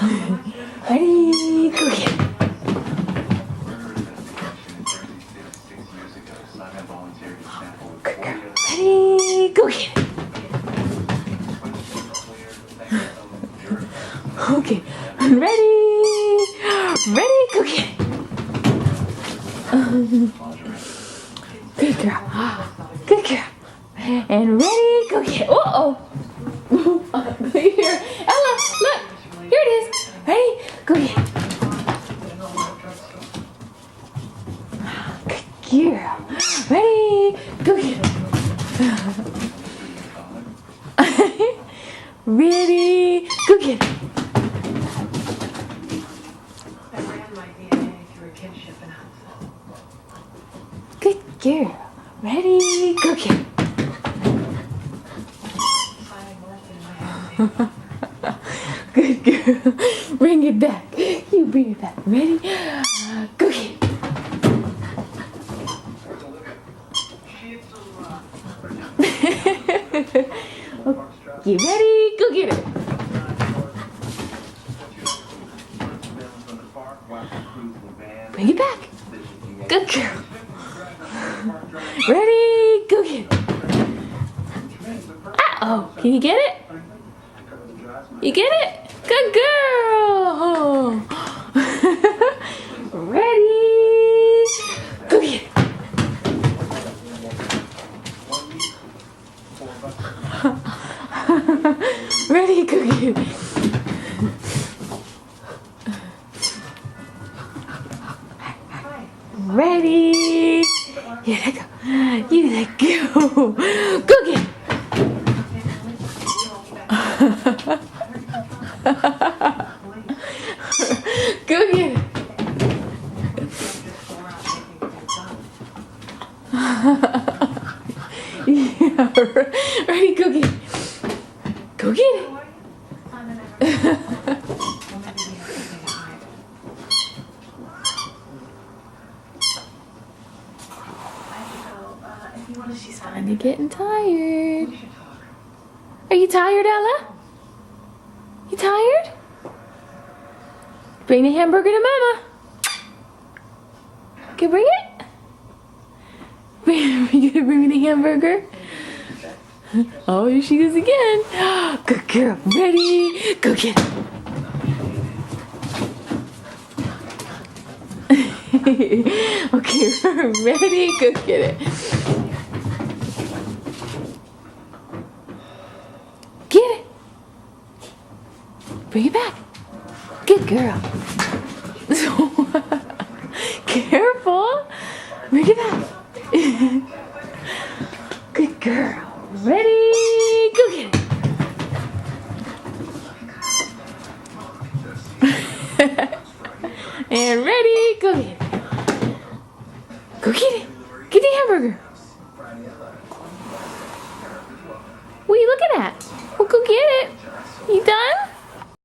Ready, go get it. Ready, go get it. Okay, ready, go get it. Good girl, good girl. And ready, go get it. Uh-oh. Here, Ella, look, here it is. Ready, go get it. Good girl. Ready, go get it. Ready, go get it. I ran my DNA through a kinship analysis. Good girl. Ready, go get it. Finding worth in my hand. Good girl. Bring it back. You bring it back. Ready, go get it. You ready? Go get it. Bring it back. Good girl. Ready? Go get it. Uh-oh. Can you get it? You get it? Good girl. Ready? Go get it. Ready, go get it. Ready? You let go. You let go. Go get it. Go get it. Yeah, ready, go get it. Go get it. She's finally getting tired. Are you tired, Ella? You tired? Bring the hamburger to Mama. Okay, bring it. You gonna bring me the hamburger? Oh, here she goes again. Good girl. Ready? Go get it. Okay, ready? Go get it. Get it. Bring it back. Good girl. Careful. Bring it back. Good girl. Ready? Go get it. And ready? Go get it. Go get it. Get the hamburger. What are you looking at? Well, go get it. You done?